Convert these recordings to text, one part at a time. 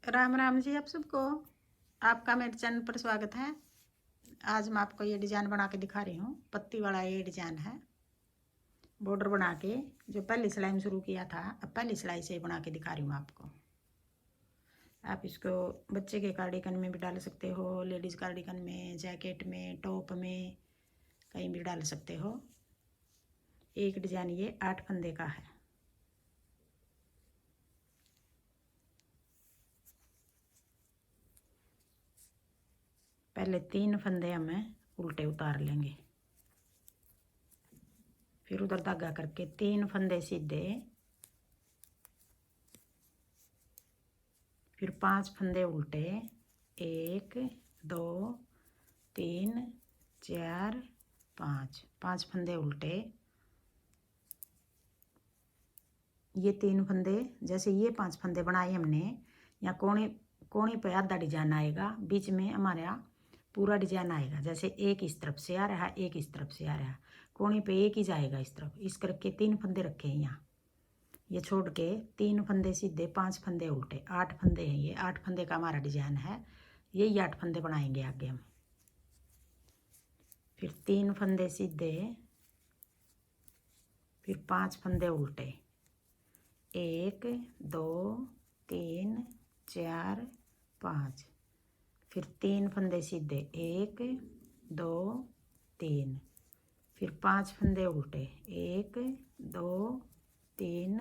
राम राम जी आप सबको। आपका मेरे चैनल पर स्वागत है। आज मैं आपको ये डिज़ाइन बना के दिखा रही हूँ। पत्ती वाला ये डिज़ाइन है। बॉर्डर बना के जो पहली सिलाई में शुरू किया था, अब पहली सिलाई से ही बना के दिखा रही हूँ आपको। आप इसको बच्चे के कार्डिगन में भी डाल सकते हो, लेडीज़ कार्डिगन में, जैकेट में, टॉप में, कहीं भी डाल सकते हो। एक डिज़ाइन ये 8 फंदे का है। पहले 3 फंदे हमें उल्टे उतार लेंगे, फिर उधर धागा करके 3 फंदे सीधे, फिर 5 फंदे उल्टे, 1 2 3 4 5, 5 फंदे उल्टे। ये 3 फंदे, जैसे ये 5 फंदे बनाए हमने, यहाँ कोने कोने पे आधा डिजाइन आएगा, बीच में हमारा पूरा डिजाइन आएगा। जैसे एक इस तरफ से आ रहा है, एक इस तरफ से आ रहा है, कोने पे एक ही जाएगा इस तरफ। इस करके 3 फंदे रखे हैं यहाँ, ये छोड़ के 3 फंदे सीधे, 5 फंदे उल्टे, 8 फंदे हैं। ये 8 फंदे का हमारा डिजाइन है। यही 8 फंदे बनाएंगे आगे हम। फिर 3 फंदे सीधे, फिर 5 फंदे उल्टे, 1 2 3 4 5, फिर 3 फंदे सीधे, 1 2 3, फिर 5 फंदे उल्टे, 1 2 3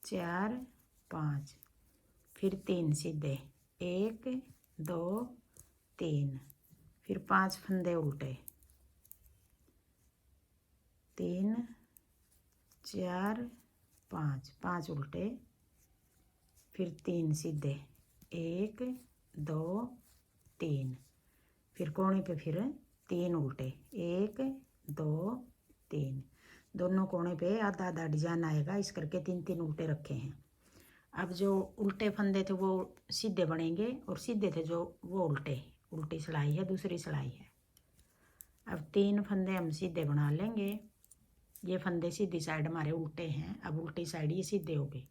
4 5, फिर 3 सीधे, 1 2 3, फिर 5 फंदे उल्टे, 3 4 5, 5 उल्टे, फिर 3 सीधे, 1 2 3, फिर कोने पे फिर 3 उल्टे, 1 2 3, दोनों कोने पे आधा आधा डिजाइन आएगा। इस करके 3 3 उल्टे रखे हैं। अब जो उल्टे फंदे थे वो सीधे बनेंगे, और सीधे थे जो वो उल्टे, उल्टी सिलाई है, दूसरी सिलाई है। अब 3 फंदे हम सीधे बना लेंगे। ये फंदे सीधी साइड हमारे उल्टे हैं, अब उल्टी साइड ये सीधे हो गए।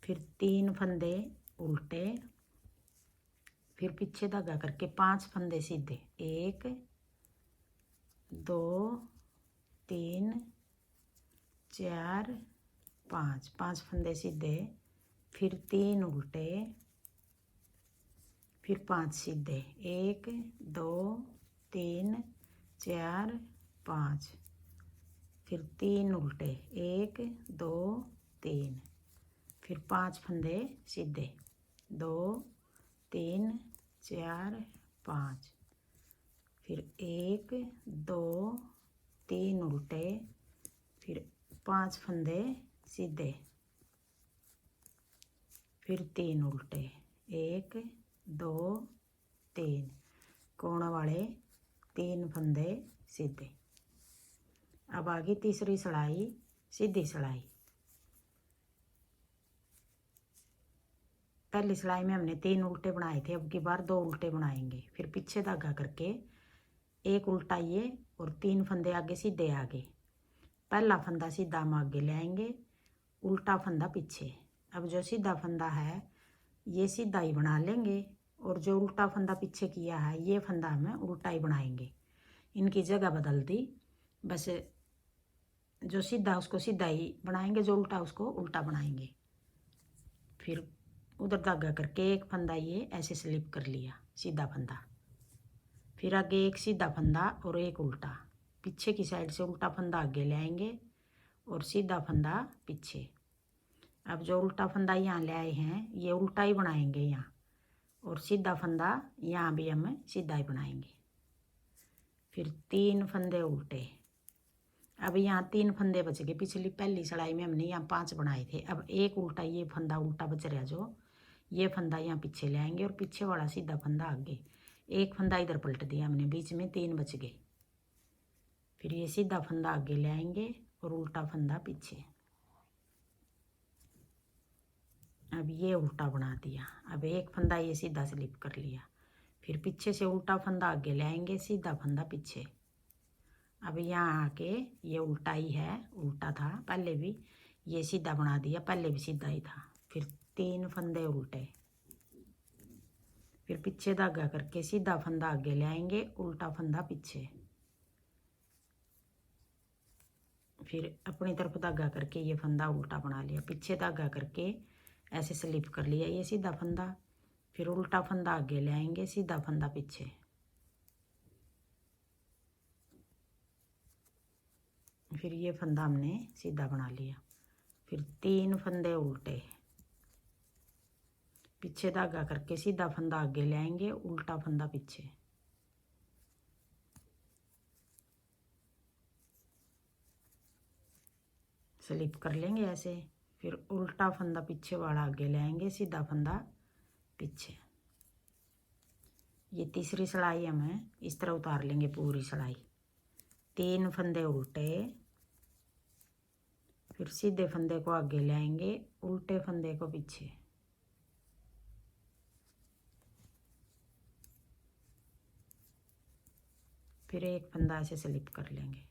फिर 3 फंदे उल्टे, फिर पीछे धागा करके 5 फंदे सीधे, 1 2 3 4 5, 5 फंदे सीधे, फिर 3 उल्टे, फिर 5 सीधे, 1 2 3 4 5, फिर 3 उल्टे, 1 2 3, फिर 5 फंदे सीधे, 2 3 4 5, फिर 1 2 3 उल्टे, फिर 5 फंदे सीधे, फिर 3 उल्टे, 1 2 3, कोण वाले 3 फंदे सीधे। अब आगे तीसरी सिलाई, सीधी सिलाई। पहली सिलाई में हमने 3 उल्टे बनाए थे, अब की बार 2 उल्टे बनाएंगे। फिर पीछे धागा करके 1 उल्टा ये, और 3 फंदे आगे सीधे आगे। पहला फंदा सीधा हम आगे ले आएंगे, उल्टा फंदा पीछे। अब जो सीधा फंदा है ये सीधा ही बना लेंगे, और जो उल्टा फंदा पीछे किया है ये फंदा हमें उल्टा ही बनाएंगे। इनकी जगह बदल दी, बस जो सीधा उसको सीधा ही बनाएंगे, जो उल्टा उसको उल्टा बनाएंगे। फिर उधर धागा करके एक फंदा ये ऐसे स्लिप कर लिया, सीधा फंदा। फिर आगे एक सीधा फंदा और एक उल्टा, पीछे की साइड से उल्टा फंदा आगे ले आएंगे और सीधा फंदा पीछे। अब जो उल्टा फंदा यहाँ ले आए हैं ये उल्टा ही बनाएंगे यहाँ, और सीधा फंदा यहाँ भी हम सीधा ही बनाएंगे। फिर 3 फंदे उल्टे। अब यहाँ 3 फंदे बच गए। पिछली पहली सिलाई में हमने यहाँ 5 बनाए थे। अब एक उल्टा, ये फंदा उल्टा बच रहा, जो ये फंदा यहाँ पीछे ले आएंगे और पीछे वाला सीधा फंदा आगे। एक फंदा इधर पलट दिया हमने, बीच में 3 बच गए। फिर ये सीधा फंदा आगे ले आएंगे और उल्टा फंदा पीछे। अब ये उल्टा बना दिया। अब एक फंदा ये सीधा स्लिप कर लिया, फिर पीछे से उल्टा फंदा आगे ले आएंगे, सीधा फंदा पीछे। अब यहाँ आके ये उल्टा ही है, उल्टा था पहले भी, ये सीधा बना दिया, पहले भी सीधा ही था। फिर 3 फंदे उल्टे, फिर पीछे धागा करके सीधा फंदा आगे ले आएंगे, उल्टा फंदा पीछे, फिर अपनी तरफ धागा करके ये फंदा उल्टा बना लिया, पीछे धागा करके ऐसे स्लिप कर लिया ये सीधा फंदा, फिर उल्टा फंदा आगे ले आएंगे, सीधा फंदा पीछे, फिर ये फंदा हमने सीधा बना लिया। फिर 3 फंदे उल्टे, पीछे धागा करके सीधा फंदा आगे ले आएंगे, उल्टा फंदा पीछे, स्लिप कर लेंगे ऐसे, फिर उल्टा फंदा पीछे वाला आगे ले आएंगे, सीधा फंदा पीछे। ये तीसरी सिलाई हमें इस तरह उतार लेंगे पूरी सिलाई। 3 फंदे उल्टे, फिर सीधे फंदे को आगे ले आएंगे, उल्टे फंदे को पीछे, फिर एक फंदा ऐसे स्लिप कर लेंगे।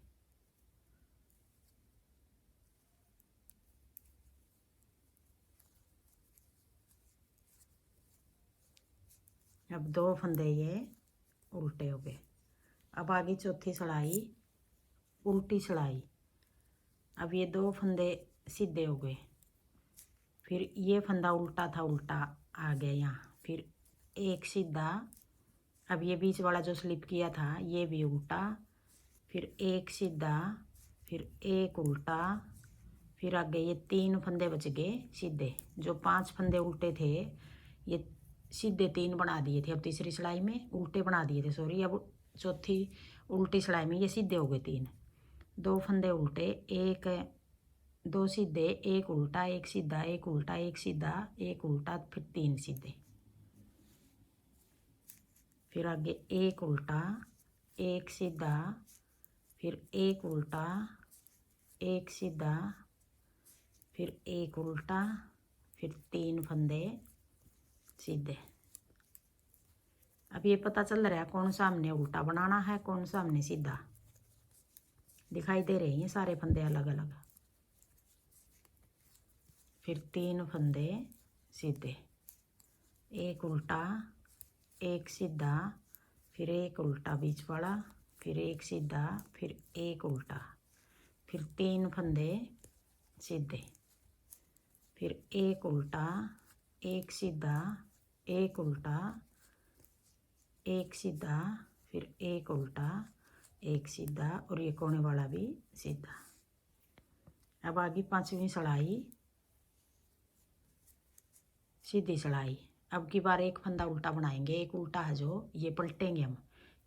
अब 2 फंदे ये उल्टे हो गए। अब आगे चौथी सिलाई उल्टी सिलाई। अब ये 2 फंदे सीधे हो गए, फिर ये फंदा उल्टा था, उल्टा आ गया यहाँ, फिर एक सीधा, अब ये बीच वाला जो स्लिप किया था ये भी उल्टा, फिर एक सीधा, फिर एक उल्टा, फिर आगे ये 3 फंदे बच गए सीधे। जो 5 फंदे उल्टे थे ये सीधे 3 बना दिए थे, अब तीसरी सिलाई में उल्टे बना दिए थे, सॉरी। अब चौथी उल्टी सिलाई में ये सीधे हो गए 3। 2 फंदे उल्टे, एक 2 सीधे, एक उल्टा, एक सीधा, एक उल्टा, एक सीधा, एक उल्टा, फिर 3 सीधे, फिर आगे एक उल्टा, एक सीधा, फिर एक उल्टा, एक सीधा, फिर एक उल्टा, फिर 3 फंदे सीधे। अब ये पता चल रहा है कौन सा हमने उल्टा बनाना है, कौन सा हमने सीधा। दिखाई दे रहे हैं सारे फंदे अलग अलग। फिर 3 फंदे सीधे, एक उल्टा, एक सीधा, फिर एक उल्टा बीच वाला, फिर एक सीधा, फिर एक उल्टा, फिर 3 फंदे सीधे, फिर एक उल्टा, एक सीधा, एक उल्टा, एक सीधा, फिर एक उल्टा, एक सीधा, और ये कोने वाला भी सीधा। अब आगे 5वीं सिलाई सीधी सिलाई। अब की बार एक फंदा उल्टा बनाएंगे, एक उल्टा है जो ये पलटेंगे हम,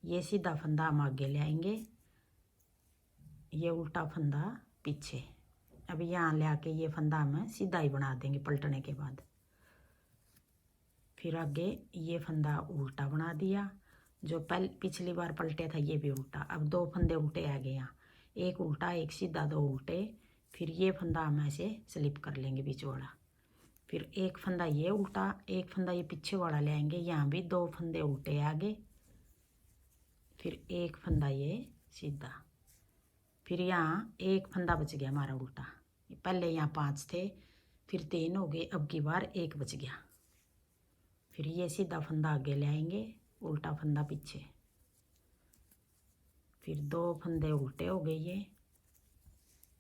ये सीधा फंदा हम आगे ले आएंगे, ये उल्टा फंदा पीछे। अब यहाँ ले आके ये फंदा हम सीधा ही बना देंगे पलटने के बाद। फिर आगे ये फंदा उल्टा बना दिया, जो पिछली बार पलटे था ये भी उल्टा। अब 2 फंदे उल्टे आ गए यहाँ, एक उल्टा, एक सीधा, 2 उल्टे, फिर ये फंदा हम ऐसे स्लिप कर लेंगे बीच वाला, फिर एक फंदा ये उल्टा, एक फंदा ये पीछे वाला ले आएंगे, यहाँ भी 2 फंदे उल्टे आगे, फिर एक फंदा ये सीधा, फिर यहाँ एक फंदा बच गया हमारा उल्टा। पहले यहाँ 5 थे, फिर 3 हो गए, अब की बार एक बच गया। फिर ये सीधा फंदा आगे ले आएंगे, उल्टा फंदा पीछे, फिर 2 फंदे उल्टे हो गए ये,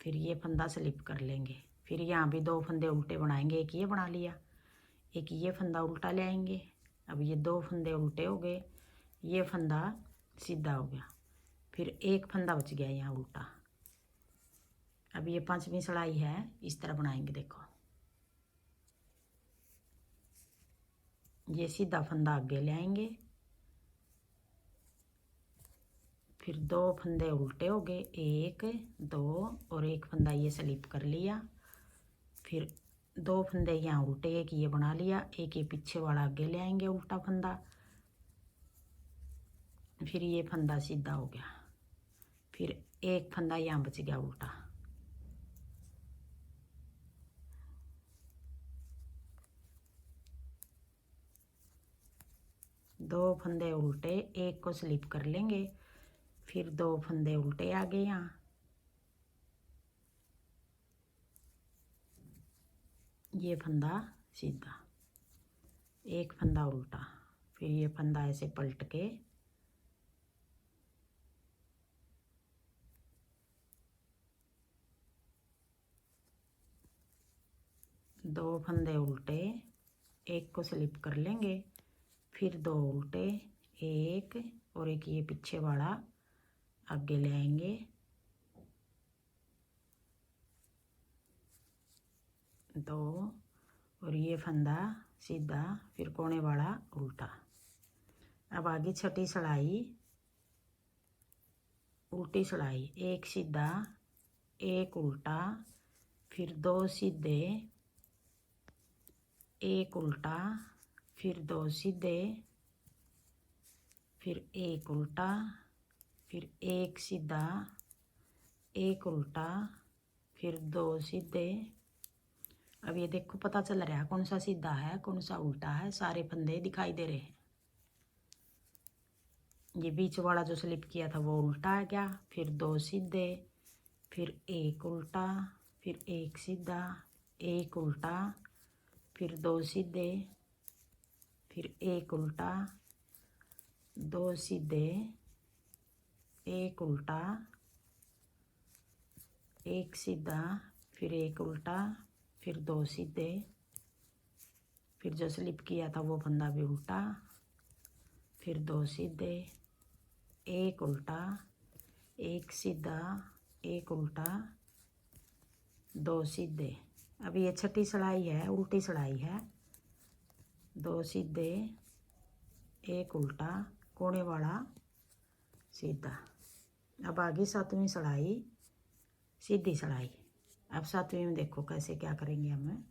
फिर ये फंदा स्लिप कर लेंगे, फिर यहाँ भी 2 फंदे उल्टे बनाएंगे, एक ये बना लिया, एक ये फंदा उल्टा ले आएंगे। अब ये 2 फंदे उल्टे हो गए, ये फंदा सीधा हो गया, फिर एक फंदा बच गया यहाँ उल्टा। अब ये 5वीं सिलाई है, इस तरह बनाएंगे। देखो ये सीधा फंदा आगे ले आएंगे, फिर 2 फंदे उल्टे हो गए, 1 2, और एक फंदा ये स्लिप कर लिया, फिर 2 फंदे यहाँ उल्टे, एक ये बना लिया, एक ये पीछे वाला आगे ले आएंगे उल्टा फंदा, फिर ये फंदा सीधा हो गया, फिर एक फंदा यहाँ बच गया उल्टा। दो फंदे उल्टे, एक को स्लिप कर लेंगे, फिर 2 फंदे उल्टे आ गए यहाँ, ये फंदा सीधा, एक फंदा उल्टा, फिर ये फंदा ऐसे पलट के दो फंदे उल्टे, एक को स्लिप कर लेंगे, फिर दो उल्टे, एक और एक ये पीछे वाला आगे ले आएंगे, दो और ये फंदा सीधा, फिर कोने वाला उल्टा। अब आगे छठी सिलाई, उल्टी सिलाई, एक सीधा, एक उल्टा, फिर दो सीधे, एक उल्टा, फिर दो सीधे, फिर एक उल्टा, फिर एक सीधा, एक उल्टा, फिर दो सीधे। अब ये देखो पता चल रहा है कौन सा सीधा है कौन सा उल्टा है, सारे फंदे दिखाई दे रहे हैं। ये बीच वाला जो स्लिप किया था वो उल्टा है क्या, फिर दो सीधे, फिर एक उल्टा, फिर एक सीधा, एक उल्टा, फिर दो सीधे, फिर एक उल्टा, दो सीधे, एक उल्टा, एक सीधा, फिर एक उल्टा, फिर दो सीधे, फिर जो स्लिप किया था वो फंदा भी उल्टा, फिर दो सीधे, एक उल्टा, एक सीधा, एक उल्टा, दो सीधे। अब ये छठी सिलाई है, उल्टी सिलाई है, दो सीधे, एक उल्टा, कोने वाला सीधा। अब आगे सातवीं सिलाई, सीधी सिलाई। अब सातवीं में देखो कैसे क्या करेंगे हम।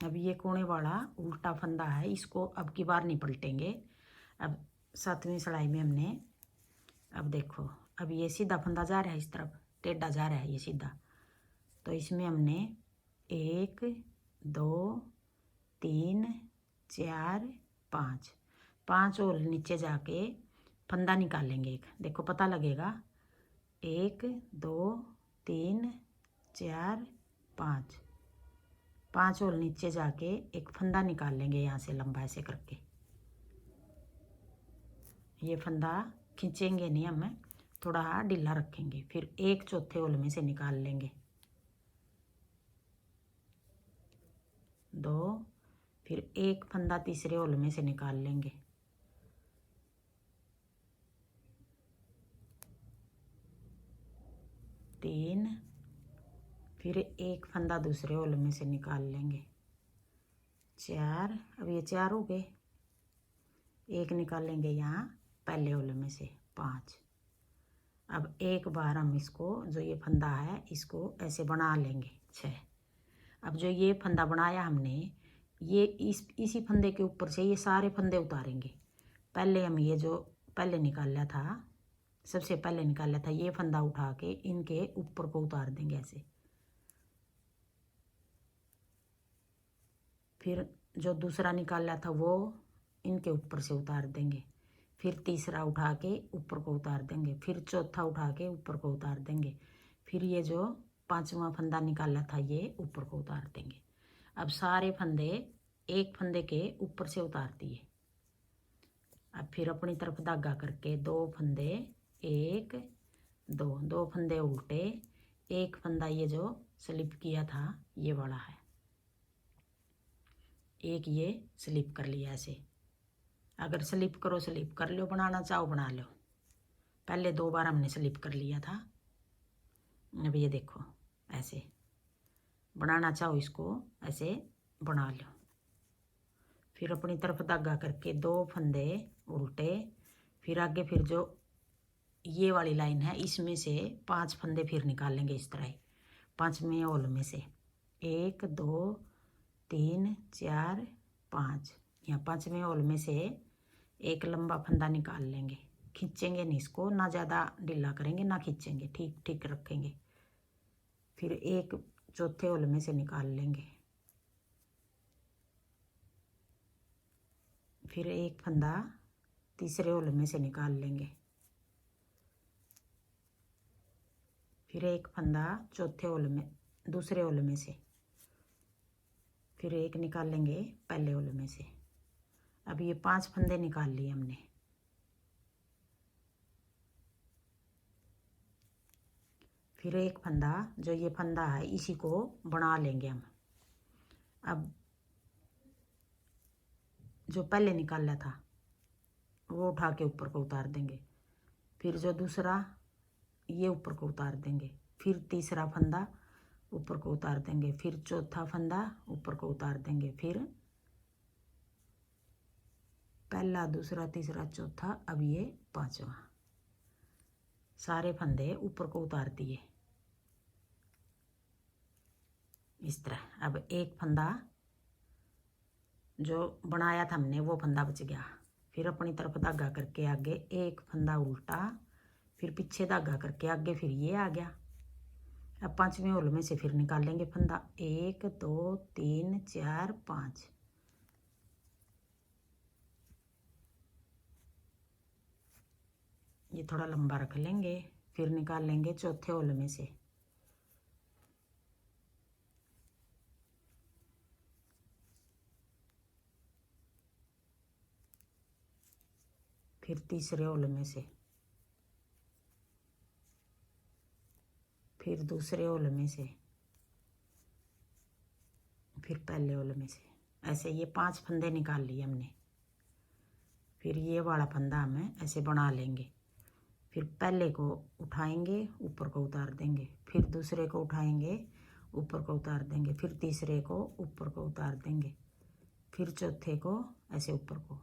अब ये कोने वाला उल्टा फंदा है, इसको अब की बार नहीं पलटेंगे। अब सातवीं सिलाई में हमने, अब देखो अब ये सीधा फंदा जा रहा है इस तरफ, टेढ़ा जा रहा है ये सीधा, तो इसमें हमने एक, दो, तीन, चार, पाँच, पाँच और नीचे जाके फंदा निकालेंगे एक, देखो पता लगेगा, एक, दो, तीन, चार, पाँच, पाँच और नीचे जाके एक फंदा निकाल लेंगे यहाँ से लंबा ऐसे करके। ये फंदा खींचेंगे नहीं हम, थोड़ा ढीला रखेंगे, फिर एक चौथे होल में से निकाल लेंगे, दो, फिर एक फंदा तीसरे होल में से निकाल लेंगे, तीन, फिर एक फंदा दूसरे होल में से निकाल लेंगे, चार। अब ये चार हो गए, एक निकालेंगे यहाँ पहले होल में से, पाँच। अब एक बार हम इसको जो ये फंदा है इसको ऐसे बना लेंगे, छः। अब जो ये फंदा बनाया हमने, ये इसी फंदे के ऊपर से ये सारे फंदे उतारेंगे। पहले हम ये जो पहले निकाला था, सबसे पहले निकाला था, ये फंदा उठा के इनके ऊपर को उतार देंगे ऐसे। फिर जो दूसरा निकाला था वो इनके ऊपर से उतार देंगे, फिर तीसरा उठा के ऊपर को उतार देंगे, फिर चौथा उठा के ऊपर को उतार देंगे, फिर ये जो पांचवा फंदा निकाला था ये ऊपर को उतार देंगे। अब सारे फंदे एक फंदे के ऊपर से उतार दिए। अब फिर अपनी तरफ धागा करके दो फंदे, एक, दो, दो फंदे उल्टे, एक फंदा ये जो स्लिप किया था ये वाला है, एक ये स्लिप कर लिया ऐसे। अगर स्लिप करो स्लिप कर लो, बनाना चाहो बना लो, पहले दो बार हमने स्लिप कर लिया था। अब ये देखो ऐसे बनाना चाहो इसको ऐसे बना लो। फिर अपनी तरफ धागा करके दो फंदे उल्टे, फिर आगे फिर जो ये वाली लाइन है इसमें से पांच फंदे फिर निकालेंगे इस तरह, पांचवें होल में से, एक, दो, तीन, चार, पाँच। यहाँ पांचवें होल में से एक लंबा फंदा निकाल लेंगे, खींचेंगे नहीं इसको, ना ज़्यादा ढीला करेंगे ना खींचेंगे, ठीक ठीक रखेंगे। फिर एक चौथे होल में से निकाल लेंगे, फिर एक फंदा तीसरे होल में से निकाल लेंगे, फिर एक फंदा चौथे होल में दूसरे होल में से, फिर एक निकालेंगे पहले वाले में से। अब ये 5 फंदे निकाल लिए हमने। फिर एक फंदा, जो ये फंदा है इसी को बना लेंगे हम। अब जो पहले निकाला था वो उठा के ऊपर को उतार देंगे। फिर जो दूसरा ये ऊपर को उतार देंगे। फिर तीसरा फंदा ऊपर को उतार देंगे। फिर चौथा फंदा ऊपर को उतार देंगे। फिर पहला, दूसरा, तीसरा, चौथा, अब ये 5वां। सारे फंदे ऊपर को उतार दिए इस तरह। अब एक फंदा जो बनाया था हमने वो फंदा बच गया। फिर अपनी तरफ धागा करके आगे एक फंदा उल्टा, फिर पीछे धागा करके आगे, फिर ये आ गया। अब 5वें होल में से फिर निकालेंगे फंदा। 1 2 3 4 5। ये थोड़ा लंबा रख लेंगे। फिर निकाल लेंगे चौथे होल में से। फिर तीसरे होल में से। फिर दूसरे होल में से। फिर पहले होल में से। ऐसे ये 5 फंदे निकाल लिए हमने। फिर ये वाला फंदा हमें ऐसे बना लेंगे। फिर पहले को उठाएंगे, ऊपर को उतार देंगे। फिर दूसरे को उठाएंगे, ऊपर को उतार देंगे। फिर तीसरे को ऊपर को उतार देंगे। फिर चौथे को ऐसे ऊपर को।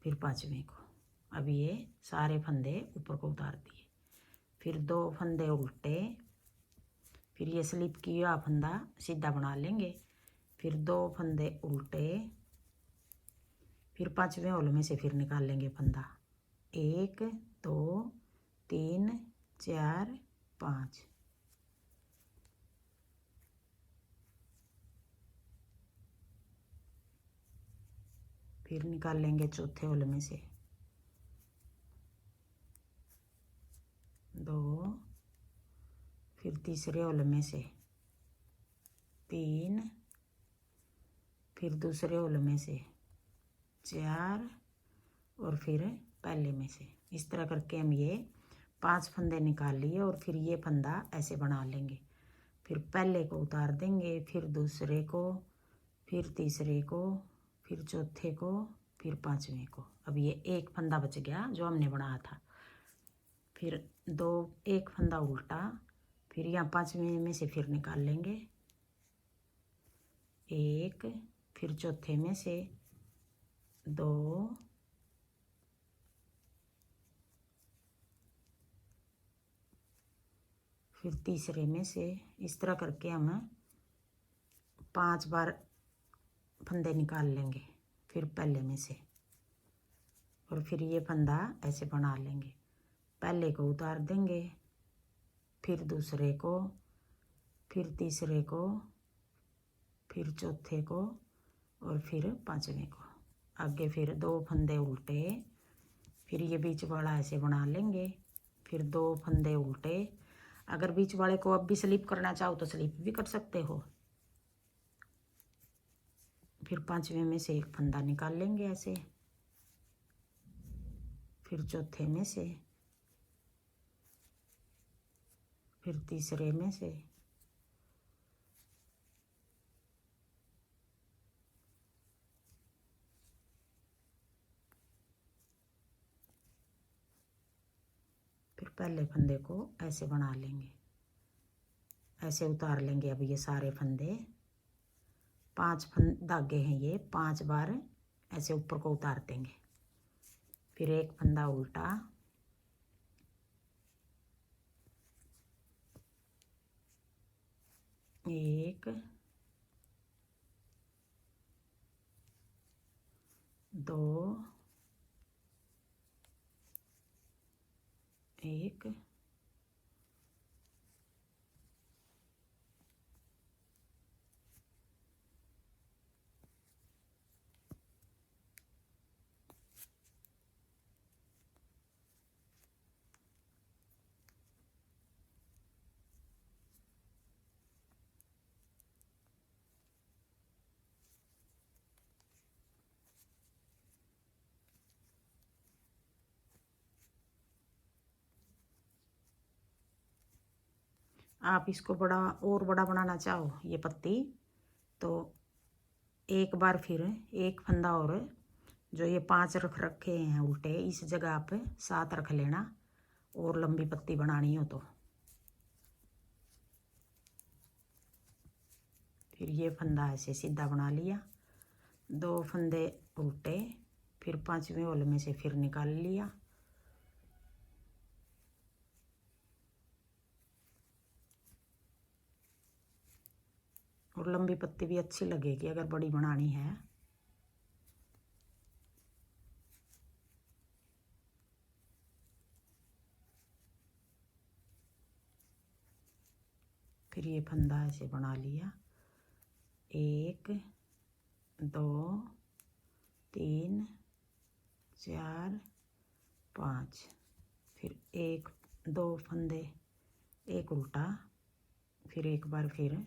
फिर 5वें को। अब ये सारे फंदे ऊपर को उतार दिए। फिर 2 फंदे उल्टे। फिर ये स्लिप किया फंदा सीधा बना लेंगे। फिर 2 फंदे उल्टे। फिर 5वें होल में से फिर निकाल लेंगे फंदा। 1 2 3 4 5। फिर निकाल लेंगे चौथे होल में से 2। फिर तीसरे होल में से 3। फिर दूसरे होल में से 4 और फिर पहले में से। इस तरह करके हम ये 5 फंदे निकाल लिए। और फिर ये फंदा ऐसे बना लेंगे। फिर पहले को उतार देंगे, फिर दूसरे को, फिर तीसरे को, फिर चौथे को, फिर 5वें को। अब ये एक फंदा बच गया जो हमने बनाया था। फिर एक फंदा उल्टा। फिर यहाँ 5वें में से फिर निकाल लेंगे 1। फिर चौथे में से 2। फिर तीसरे में से। इस तरह करके हम 5 बार फंदे निकाल लेंगे। फिर पहले में से। और फिर ये फंदा ऐसे बना लेंगे। पहले को उतार देंगे, फिर दूसरे को, फिर तीसरे को, फिर चौथे को और फिर 5वें को। आगे फिर 2 फंदे उल्टे। फिर ये बीच वाला ऐसे बना लेंगे। फिर 2 फंदे उल्टे। अगर बीच वाले को अब भी स्लिप करना चाहो तो स्लिप भी कर सकते हो। फिर 5वें में से एक फंदा निकाल लेंगे ऐसे। फिर चौथे में से। फिर तीसरे में से। फिर पहले फंदे को ऐसे बना लेंगे। ऐसे उतार लेंगे। अब ये सारे फंदे 5 धागे हैं, ये 5 बार ऐसे ऊपर को उतार देंगे। फिर एक फंदा उल्टा। एक, 2, एक, आप इसको और बड़ा बनाना चाहो ये पत्ती तो एक बार फिर एक फंदा और जो ये 5 रखे हैं उल्टे इस जगह आप 7 रख लेना और लंबी पत्ती बनानी हो तो। फिर ये फंदा ऐसे सीधा बना लिया, 2 फंदे उल्टे, फिर 5वें होल में से फिर निकाल लिया। और लंबी पत्ती भी अच्छी लगेगी अगर बड़ी बनानी है। फिर ये फंदा ऐसे बना लिया, 1 2 3 4 5, फिर 1 2 फंदे एक उल्टा, फिर एक बार फिर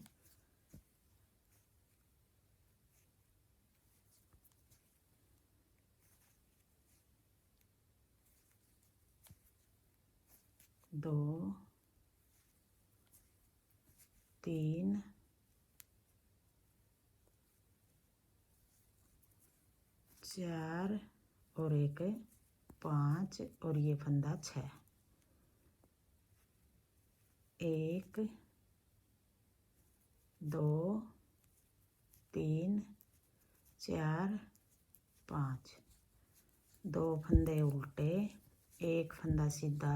2 3 4 और एक 5 और ये फंदा 6, 1 2 3 4 5, 2 फंदे उल्टे, एक फंदा सीधा,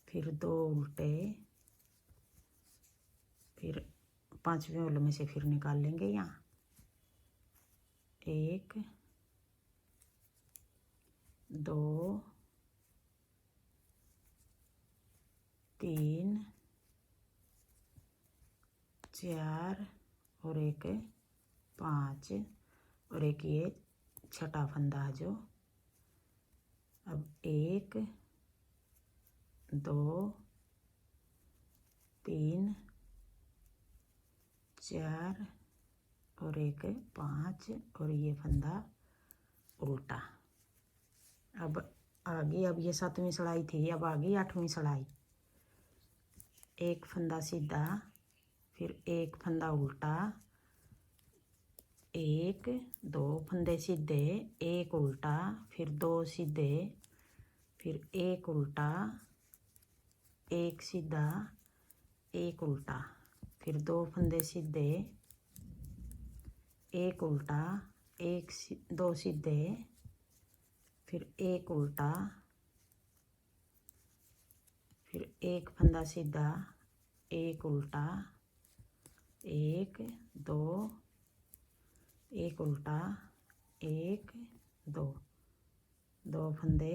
फिर 2 उल्टे, फिर 5वें होल में से फिर निकाल लेंगे यहाँ, 1 2 3 4 और एक 5 और एक ये छठा फंदा जो। अब 1 2 3 4 और एक 5 और ये फंदा उल्टा। अब आगे, अब ये 7वीं सिलाई थी, अब आगे 8वीं सिलाई। एक फंदा सीधा, फिर एक फंदा उल्टा, 1 2 फंदे सीधे, एक उल्टा, फिर 2 सीधे, फिर एक उल्टा, एक सीधा, एक उल्टा, फिर 2 फंदे सीधे, एक उल्टा, 2 सीधे, फिर एक उल्टा, फिर एक फंदा सीधा, एक उल्टा, 1 2, एक उल्टा, 1 2, 2 फंदे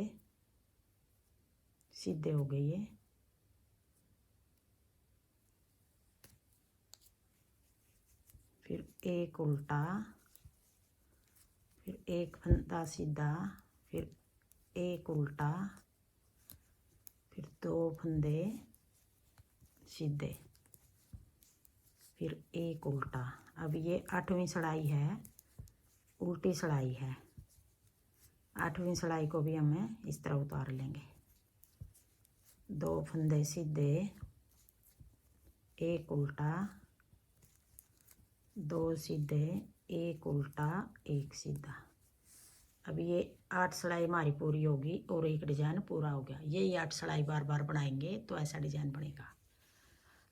सीधे हो गए ये। फिर एक उल्टा, फिर एक फंदा सीधा, फिर एक उल्टा, फिर 2 फंदे सीधे, फिर एक उल्टा। अब ये 8वीं सिलाई है, उल्टी सिलाई है। 8वीं सिलाई को भी हमें इस तरह उतार लेंगे, 2 फंदे सीधे, एक उल्टा, 2 सीधे, एक उल्टा, एक सीधा। अब ये 8 सिलाई हमारी पूरी होगी और एक डिजाइन पूरा हो गया। यही 8 सिलाई बार बार बनाएंगे तो ऐसा डिजाइन बनेगा।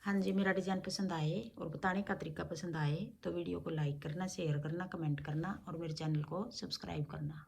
हाँ जी, मेरा डिजाइन पसंद आए और बताने का तरीका पसंद आए तो वीडियो को लाइक करना, शेयर करना, कमेंट करना और मेरे चैनल को सब्सक्राइब करना।